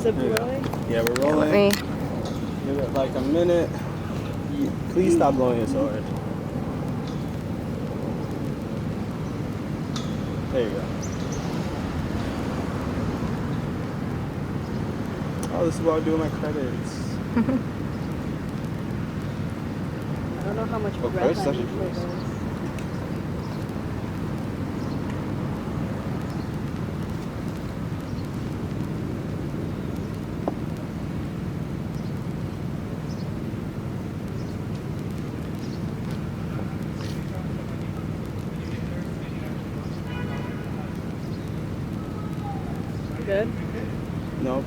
Is it There you go. blowing? Yeah, we're Let rolling. me. Give it like a minute. Please stop blowing it so hard. There you go. Oh, this is what I do with my credits. I don't know how much Well, breath credits I actually need for yours. this. Good? Nope.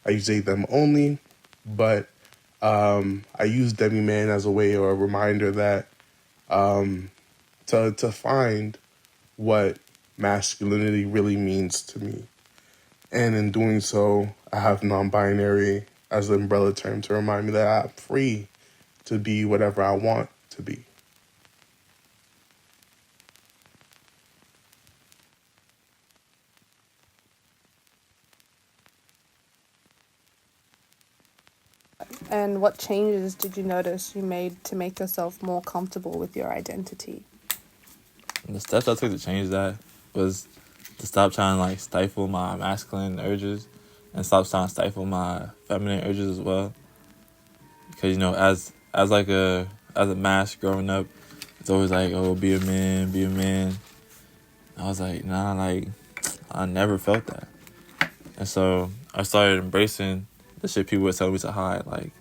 I use they them only, but I use Demi Man as a way or a reminder that to find what masculinity really means to me. And in doing so, I have non-binary as an umbrella term to remind me that I'm free to be whatever I want to be. And what changes did you notice you made to make yourself more comfortable with your identity? The steps I took to change that was to stop trying to like stifle my masculine urges and stop trying to stifle my feminine urges as well. Because as a mask growing up, it's always like, oh, be a man, be a man. I was like, nah, like I never felt that. And so I started embracing the shit people would tell me to hide, like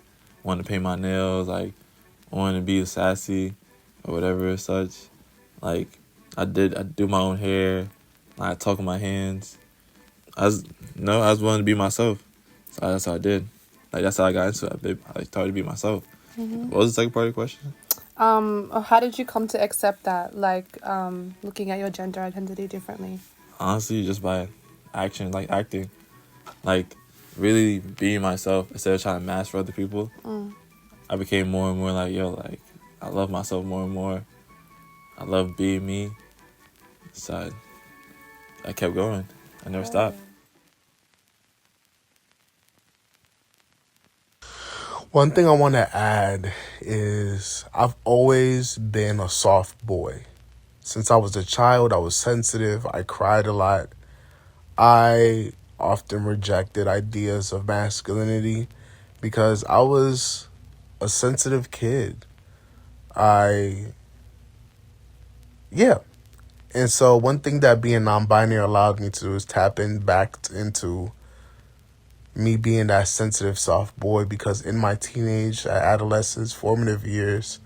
wanting to paint my nails, like wanting to be sassy or whatever such. Like I do my own hair, like I talk with my hands. I was wanting to be myself. So that's how I did. Like that's how I got into it. I started to be myself. What was the second part of the question? How did you come to accept that, like looking at your gender identity differently? Honestly, just by action, like acting. Like really being myself instead of trying to match for other people. I became more and more like, yo, like I love myself more and more. I love being me. So I kept going. I never stopped. One thing I want to add is I've always been a soft boy. Since I was a child, I was sensitive. I cried a lot. I often rejected ideas of masculinity because I was a sensitive kid. Yeah. And so one thing that being non-binary allowed me to do is tap in back into me being that sensitive soft boy, because in my teenage, adolescence, formative years,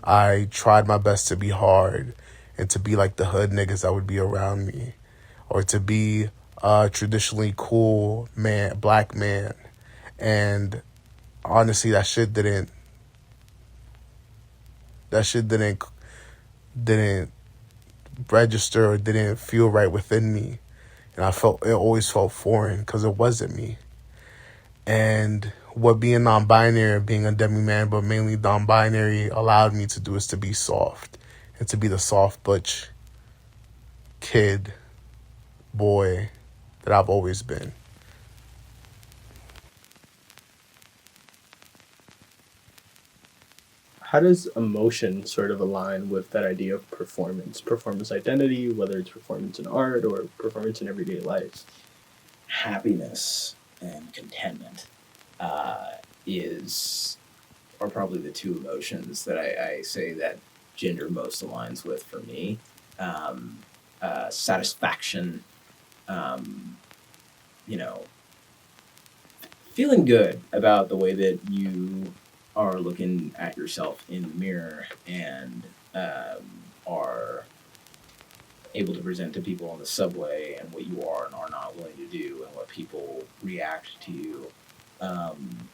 I tried my best to be hard and to be like the hood niggas that would be around me, or to be a traditionally cool man, black man. And honestly, that shit didn't register or didn't feel right within me. And it always felt foreign because it wasn't me. And what being non-binary, being a demi-man, but mainly non-binary, allowed me to do is to be soft and to be the soft butch kid, boy that I've always been. How does emotion sort of align with that idea of performance identity, whether it's performance in art or performance in everyday life? Happiness and contentment uh, is are probably the two emotions that I say that gender most aligns with for me. Um, Satisfaction, um, you know, feeling good about the way that you are looking at yourself in the mirror and are able to present to people on the subway and what you are and are not willing to do and what people react to you. Um,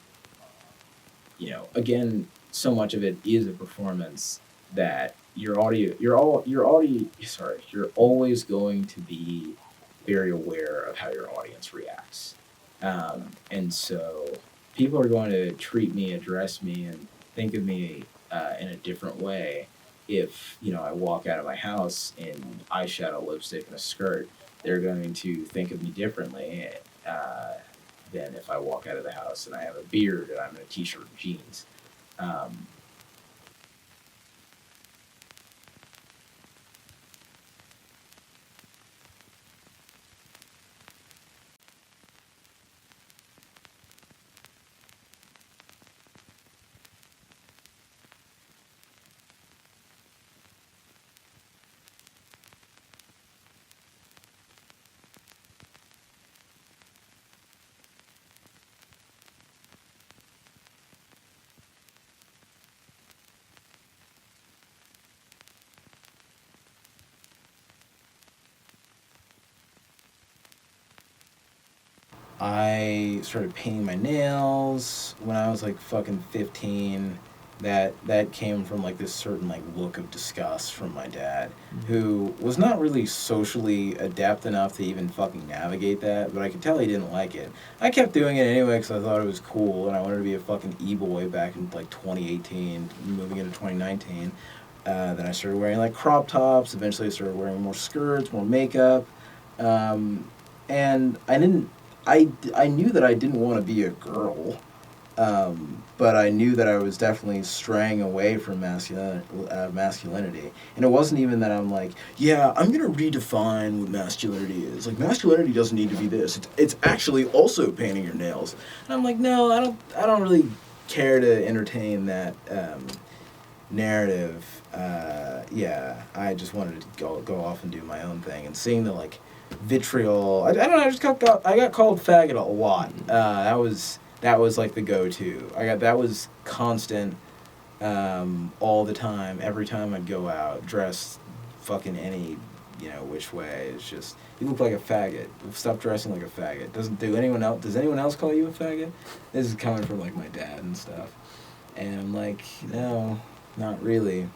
Again, so much of it is a performance that you're always going to be very aware of how your audience reacts. And so people are going to treat me, address me, and think of me in a different way if, you know, I walk out of my house in eyeshadow, lipstick, and a skirt. They're going to think of me differently than if I walk out of the house and I have a beard and I'm in a t-shirt and jeans. I started painting my nails when I was like fucking 15. That came from like this certain like look of disgust from my dad, who was not really socially adept enough to even fucking navigate that, but I could tell he didn't like it. I kept doing it anyway because I thought it was cool and I wanted to be a fucking e-boy back in like 2018, moving into 2019. Then I started wearing like crop tops. Eventually I started wearing more skirts, more makeup. And I knew that I didn't want to be a girl, but I knew that I was definitely straying away from masculinity. And it wasn't even that I'm like, yeah, I'm going to redefine what masculinity is. Like, masculinity doesn't need to be this. It's actually also painting your nails. And I'm like, no, I don't really care to entertain that narrative. Yeah, I just wanted to go off and do my own thing. And seeing the, like, vitriol. I don't know. I got called faggot a lot. That was like the go-to. That was constant, all the time. Every time I'd go out, dressed fucking any, you know, which way. It's just you look like a faggot. Stop dressing like a faggot. Does anyone else call you a faggot? This is coming from like my dad and stuff. And I'm like, no, not really.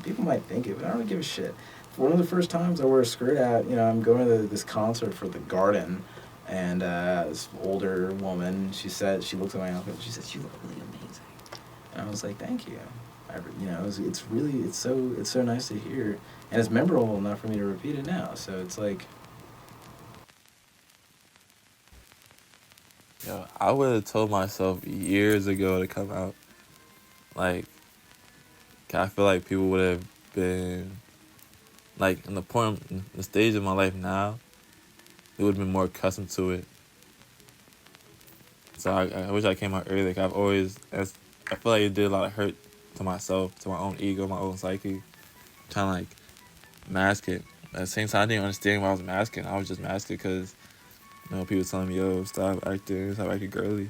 People might think it, but I don't give a shit. One of the first times I wore a skirt out, you know, I'm going to this concert for The Garden, and this older woman, she looked at my outfit, and she said, "You look really amazing." And I was like, "Thank you." You know, it's so nice to hear, and it's memorable enough for me to repeat it now. So it's like, Yo, I would have told myself years ago to come out. Like, I feel like people would have been, like, in the stage of my life now, they would have been more accustomed to it. So I wish I came out earlier. I feel like it did a lot of hurt to myself, to my own ego, my own psyche, trying to, like, mask it. At the same time, I didn't understand why I was masking. I was just masking because, you know, people telling me, yo, stop acting girly.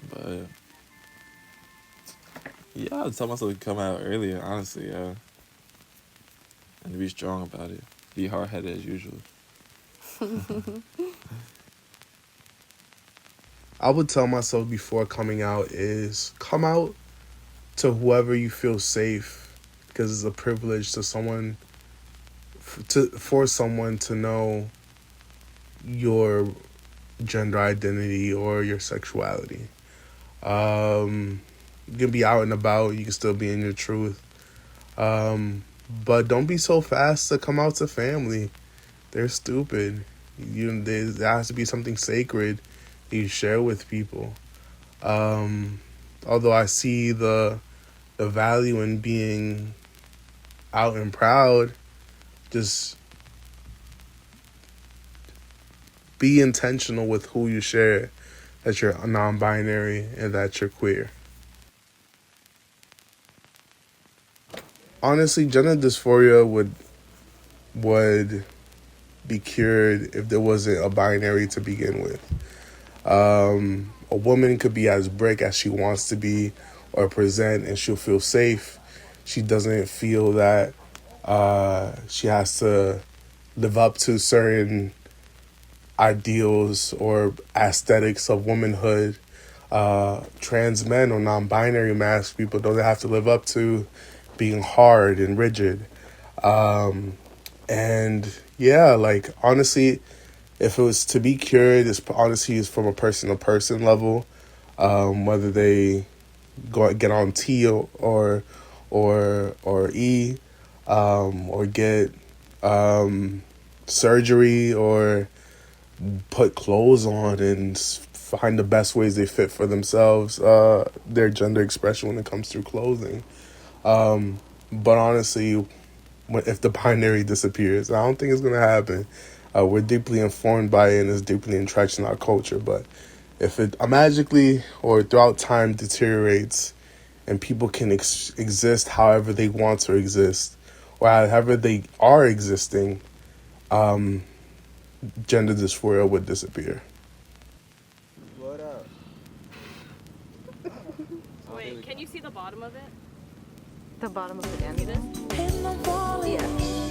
But yeah, I would tell myself to come out earlier, honestly, yeah. And to be strong about it. Be hard-headed as usual. I would tell myself before coming out is come out to whoever you feel safe, because it's a privilege to someone for someone to know your gender identity or your sexuality. You can be out and about, you can still be in your truth. But don't be so fast to come out to family. They're stupid. There has to be something sacred you share with people. Although I see the value in being out and proud, just be intentional with who you share, that you're non-binary and that you're queer. Honestly, gender dysphoria would be cured if there wasn't a binary to begin with. A woman could be as brick as she wants to be or present, and she'll feel safe. She doesn't feel that she has to live up to certain ideals or aesthetics of womanhood. Trans men or non-binary masked people don't have to live up to being hard and rigid. And yeah, like honestly, if it was to be cured, it's honestly is from a person to person level. Whether they get on T or E, or get surgery or put clothes on and find the best ways they fit for themselves, their gender expression when it comes through clothing. But honestly, if the binary disappears, I don't think it's gonna happen. We're deeply informed by it and it's deeply entrenched in our culture. But if it magically or throughout time deteriorates and people can exist however they want to exist or however they are existing, gender dysphoria would disappear. Wait, can you see the bottom of it? The bottom of the end. See this? Yeah.